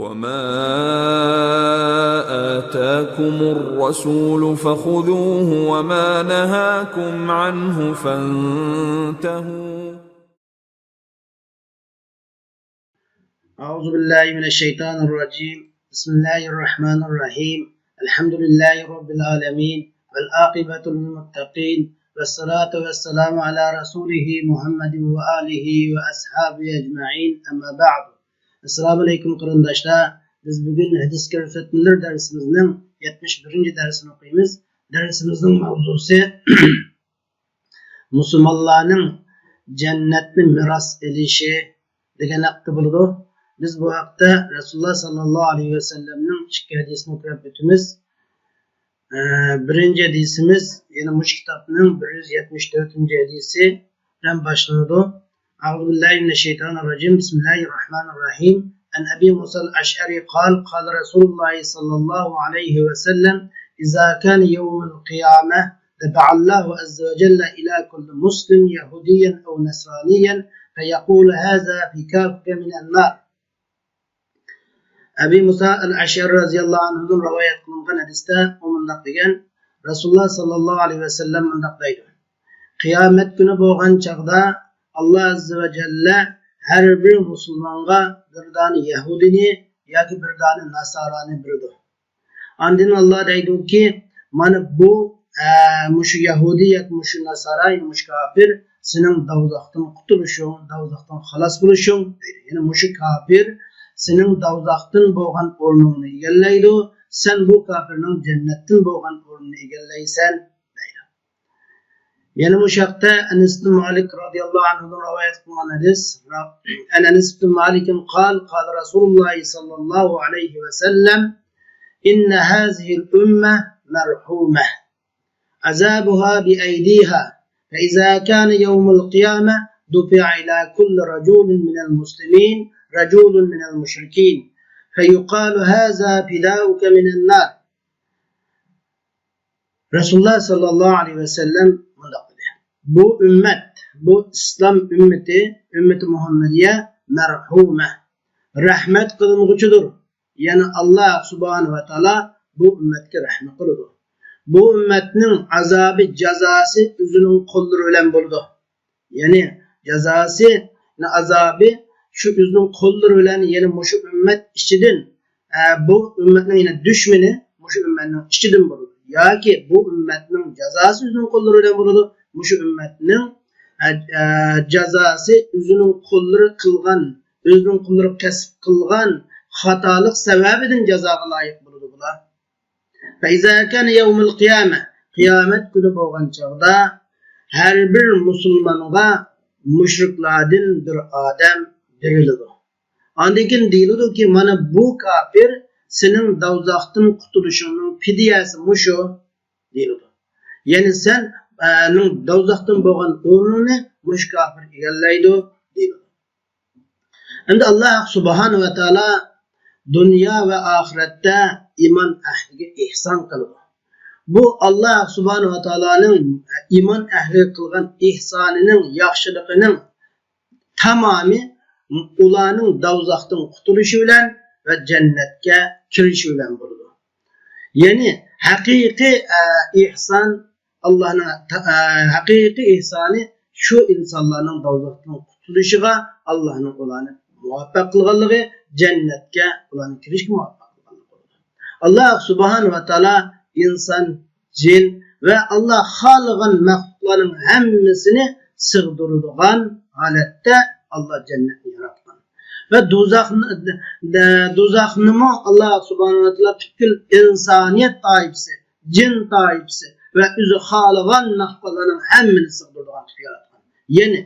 وَمَا آتَاكُمُ الرَّسُولُ فَخُذُوهُ وَمَا نَهَاكُمْ عَنْهُ فَانْتَهُوا. أعوذ بالله من الشيطان الرجيم. بسم الله الرحمن الرحيم. الحمد لله رب العالمين والعاقبة للمتقين والصلاة والسلام على رسوله محمد وآله وأصحابه أجمعين. أما بعد. Assalamu alaikum qarindoshlar. Biz bugün hadis ko'rsatmalar darsimizning 71-darsini o'qiymiz. Darsimizning mavzusi musulmonlarning jannatni miros elishi degan haqda bo'ladi. Biz bu haqda Rasululloh sallallohu alayhi vasallamning ikki hadisini o'qib o'tamiz. Birinchi hadisimiz yana mush kitobning 174-hadisi bilan boshlanadi. أعوذ بالله من الشيطان الرجيم. بسم الله الرحمن الرحيم. عن أبي موسى الأشعري قال قال رسول الله صلى الله عليه وسلم إذا كان يوم القيامة دفع الله عز وجل إلى كل مسلم يهوديا أو نصرانيا فيقول هذا فكاك من النار. أبي موسى الأشعري رضي الله عنه رواية قلنقان حديثة ومن نقلقان رسول الله صلى الله عليه وسلم من نقلقان قيامت günü boğan çağda Allah Azze ve Celle her bir Müslümana bir tane Yahudini yoki bir tane Nasarani berdi. Andin Allah deydi ki, mana bu mushu Yahudi yoki mushu Nasara, mushu kafir senin dozaqdan qutuluşun, dozaqdan xalos bo'lishing deydi. Yani mushu kafir senin dozaqdan bo'lgan o'rningni egallaydi, sen bu kafirning jannatdan bo'lgan o'rnini egallaysan. Yani bu şartta Enes bin Malik radıyallahu anh'ın rivayet kılınan hadis. Enes bin Malik'in قال Resulullah sallallahu aleyhi ve sellem inne hazihil ümme merhume azabuha bi eydiha fe izâ kâne yevmul kıyame dufi'a ila kulli raculun minel muslimin raculun minel müşrikin fe yuqalu haza fidâuke minen nar. Resulullah sallallahu aleyhi ve sellem bu ümmet, bu İslam ümmeti, ümmeti Muhammediye merhume, rahmet kılınğıçıdır. Yani Allah subhanahu ve teala bu ümmetke rahmet kılıdır. Bu ümmetinin azabı, cezası üzünün kolları ölen buldu. Yani cezası, azabı şu üzünün kolları ölen yani şu ümmet işçidin, bu ümmetin yine düşmeni şu ümmetin işçidin buldu. Ya ki bu ümmetin cezası üzünün kolları ölen buldu. Muşu ümmetinin cezası üzünün kulları kılgan, özünün kulları kesip kılgan hatalık sebebidin cezaga layık buldu bular. Fe izâ kâne yevmül kıyame, kıyamet günü boğan çağda her bir Müslümanıga müşrikladin bir adam dirilir. Andikin deyilidir ki mana bu kafir senin dozaqdan qutuluşunun fidyası muşu deyilidir. Yani sen dozaqdan bo'lgan o'rnini mush kafir egallaydi deydi. Endi Allah subhanahu va taolo dunyo va oxiratda iymon ahliga ihson qiladi. Bu Allah subhanahu va taoloning iymon ahliga qilgan ihsonining, yaxshiligining tamomi ularning dozaqdan qutulishi bilan va jannatga kirishi bilan bo'ladi. Ya'ni haqiqiy ihson Allah'ın hakiki ihsanı şu insanların dozaqdan qutuluşuga Allah'ın olanı muvaffaq qilganligi, jannatga ularni kirishga muvaffaq qilganligi. Allah subhanahu va taolo inson, jin ve Allah xoligan maxluqlarning hammasini sig'diradigan holatda Allah jannatni yaratgan. Ve dozaqni Allah subhanahu va taolo bütün insoniyat toifasi, jin toifasi ve üzü xaligan mahkaların hemmini sığdırdıgan yaratgan. Yani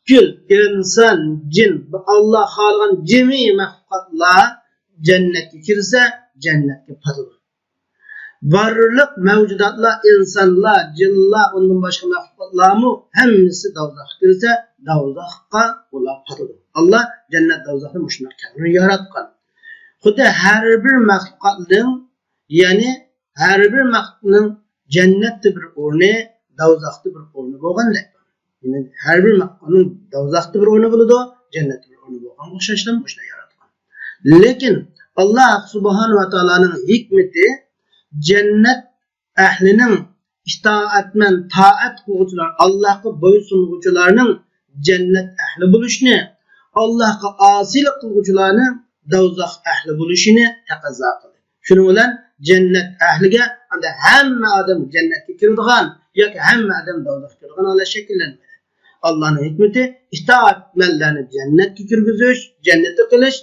bütün insan, cin, Allah xaligan cemi mahkatlar cennetke kirse cennetke patılır. Varlık mevcudatlar, insanlar, cinler, ondan başka mahkatlar mı hemmisi dozaq kirse dozaqqa ular patılır. Allah cennet dozaqını müşnaklarını yaratgan. Xuda her bir mahkatın yani her bir mahkatın cennetde bir o'rni, dozaqda bir o'rni bo'lgandek. Yani her bir mahkamın dozaqda bir o'rni bo'ladi, jannatda bir o'rni bo'lgan o'xshashdan boshqa yaratgan. Lekin Allah subhanahu wa ta'ala'nın hikmeti cennet ehlinin itaatmen taat kılgıçılar Allah'a boysunguçularının cennet ehli buluşunu, Allah'a asilik kılgıçılarının dozaq ehli buluşunu taqaza qildi. Şunun bilan cennet ehliga anda hamma adam cennetga kiradigan yoki hamma adam dozaqqa kiradigan holat shakllanmaydi. Allah'ın hikmeti itaatmenlarni cennetga kirgizish, jannatga qilish,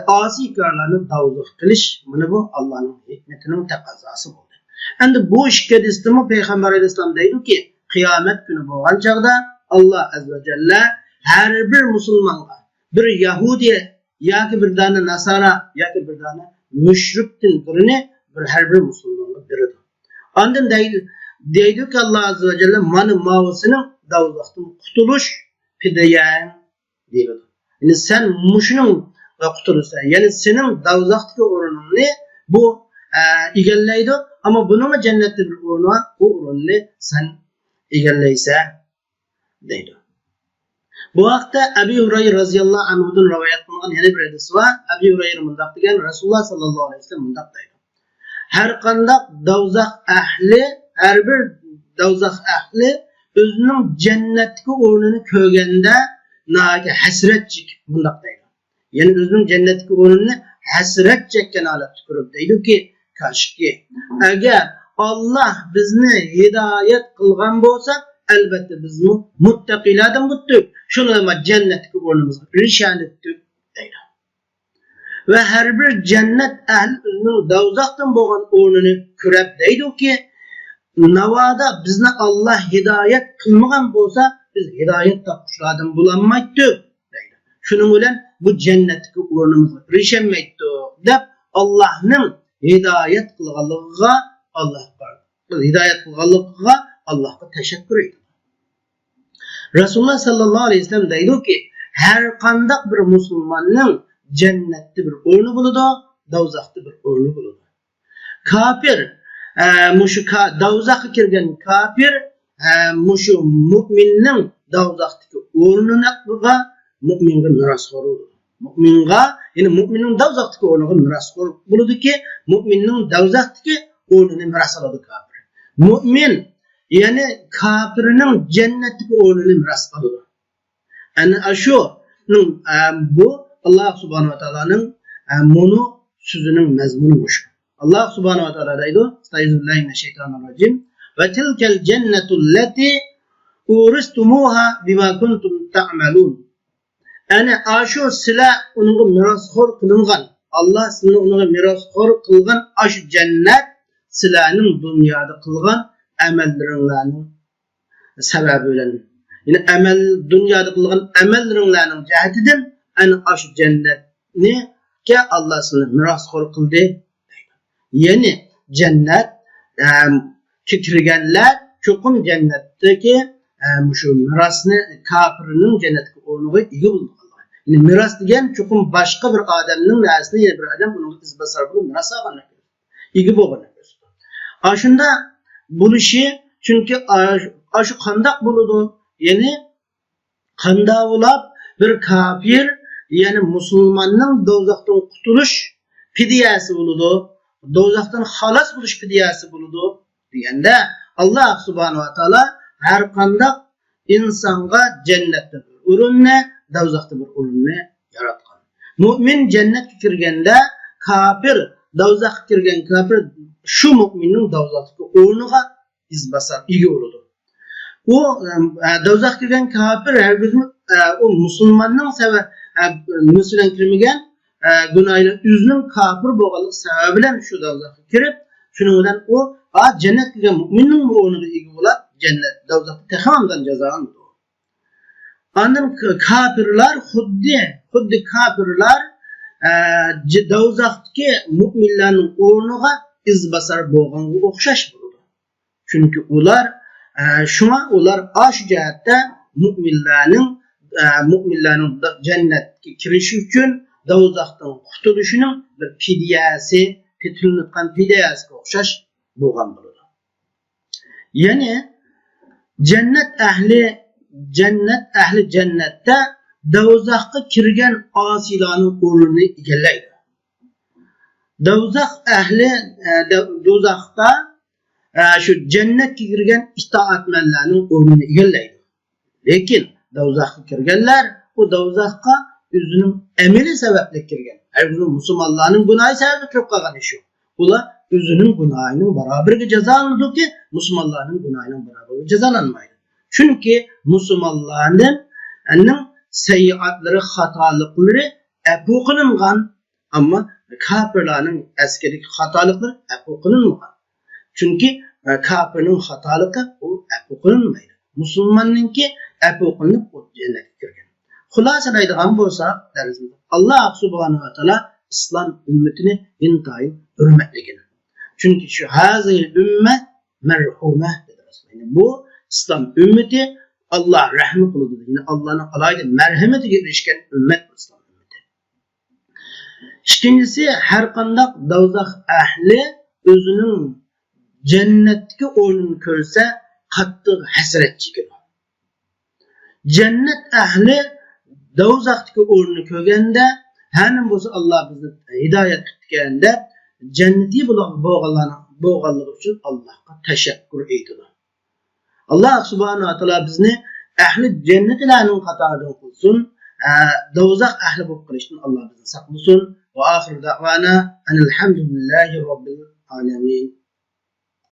asikarlarni dozaq qilish. Mana bu Allah'ın hikmetining taqazosi bo'ldi. Endi bu ishga distimi Peygamber Aleyhisselam deydi ki kıyamet günü bo'lgan chaqda Allah azza ve celle her bir musulmonga, bir Yahudiye yoki bir dana Nasara yoki bir dana müşriktin birini her bir musulmonga beradi. Ondan deydi ki Allah azza ve celle mana mavusinin dozaqdan qutulish fidiyan deydi. Yani sen muşunun qutulsan, yani senin dozaqdagi o'rningni bu egallaydi ama bunun cennette bir o'rni var, o o'rnni sen egallaysa deydi. Bu vaqtda Abi Hurayra radhiyallohu anhudan rivoyat qilingan yana bir hadis var. Abi Hurayra mundaq degan, Rasululloh sallallohu alayhi vasallam mundaq deydi. Her qandaq dozaq ahli, her bir dozaq ahli o'zining jannatdagi o'rnini ko'rganda nagi hasrat chekib mundaq deydi. Yani o'zining jannatdagi o'rnini hasrat chekkan holatda ko'rib deydi-ki, kaşki agar Allah bizni hidoyat qilgan bo'lsa, albatta bizni muttaqilardan bo'ldik. Shunga jannatga o'rnimizga erishdik deydi. Ve her bir cennet ehli o'zining dozaqdan bo'lgan o'rnini ko'rib deydi-ki, navoda bizni Allah hidoyat qilmagan bo'lsa, biz hidoyat topishlardan bo'lolmaydik deydi. Shuning bilan bu jannatga o'rnimizga erishmaydik deb Allah'ning hidayet kılganlığa Allah'a teşekkür ediyor. Resulullah sallallahu aleyhi ve sellem deydi ki her kandak bir Müslümanın cennette bir o'rni bo'ladi, dozaqda bir o'rni bo'ladi. Kafir mushu dozaqqa kirgan kafir mushu mu'minning dozaqdagi o'rniga mu'minga mirosxo'r bo'ladi. Mu'minga, yani mu'minning dozaqdagi o'rniga mirosxo'r bo'ladi ki mu'minning dozaqdagi o'rnini miros oladi kafir. Mu'min yani kafirning jannatdagi o'rnini miros oladi. Ana shu bu Allah subhanahu wa ta'ala'nın bunu sözünün mezmunu şu. Allah subhanahu wa ta'ala deydi: "Estağfirullah ve tilkel cennetul lati uristumuha bima kuntum ta'malun." Yani aşu sila onun mirasxo'r qilingan. Allah sizni onun mirasxo'r qilgan aşu cennet silaning dunyoda qilgan amallaringlarning sababi bilan. Yani dunyoda qilgan amallaringlarning jihatidan ana aşu cennetni ki Allah sizni mirasxo'r qildi. Yani cennet kirganlar cho'qim jannatdagi şu mirasni kafirning jannatga o'rniga ega bo'ldi. Yani miras degan cho'qim boshqa bir odamning narsasini yana bir odam uni izbasar bo'lib miras olgan. Ega bo'lgan. Aşında bo'lishi chunki aşu qandaq bo'ladi? Yani qandaq bo'lib bir kafir yani musulmonning dozaqdan qutulish fidyasi bo'ladi. Dozaqdan xalos bo'lish fidyasi bo'ladi deganda Allah subhanahu wa taala her qandaq insonga jannatda bir o'rinni, dozaqda bir o'rinni yaratgan. Mu'min jannatga kirganda kafir, dozaqqa kirgan kafir şu mu'minning dozaqdagi o'rniga izbasar ega bo'ladi. O dozaqqa kirgan kafir hergizmi o musulmonning Müslüman kirmagan gunohlar o'zining kafir bo'lganligi sababi bilan shu dozaqqa kirib, shuning bilan o jannatga kirgan mu'minning o'rniga ega bo'ladi. Cennet dozaqda tamamdan jazolanadi. Ondan kafirlar xuddi kafirlar dozaqdagi mu'minlarning o'rniga izbasar bo'lganga o'xshash bo'ladi. Chunki ular ular ash jihatda mu'minlarning jannatga kirishi uchun dozaqdan qutulishining bir fidyasi, ketilgan fidyasiga o'xshash bo'lgan bo'ladi. Ya'ni cennet ehli cennette dozaqqa kirgan asilarning o'rnini egallaydi. Dozaq ahli dozaqda şu cennetke kirgen itaatmenlerinin o'rnini egallaydi. Lekin dozaqqa kirganlar bu dozaqqa o'zining ameli sababli kirgan. Ayrıca musulmonlarning gunohi sababli kirib qolgan ish yo'q. Ular o'zining gunohining barobarga jazolanadi ki musulmonlarning gunohining barobarga jazolanmaydi. Chunki musulmonlarning sayiatlari, xatoliklari afu qilingan, ammo kafirlarning askeri xatoliklari afu qilinmagan. Chunki kafirning xatoligi u afu qilinmaydi. Musulmonninki afu qilinib jannatga kirgan. Xulosalaydigan bo'lsak, darzimizda Alloh subhanahu va taolo islom ummatini intayin hurmatlagan. Chunki shu hazil ummat marhuma dedi Rasululloh. Bu islom ummati Allah rahmi qiladi. Yani Allah'ın alayda merhametiga erishgan ummat islom ummati. İkincisi, her qandaq dozaq ahli o'zining jannatga o'rnini ko'rsa qattiq hasrat chekadi. Cennet ahli dozaqdagi o'rnini ko'rganda, hanim bo'lsa Alloh bizni hidoyat qilganda jannati bo'lganligi uchun Allohga tashakkur etadi. Allah subhanahu wa taolo bizni ahli jannatlarning qatoridan qilsin, dozaq ahli bo'lib qolishdan Alloh bizni saqlasin. Va oxir da'vana alhamdulillahi robbil alamin.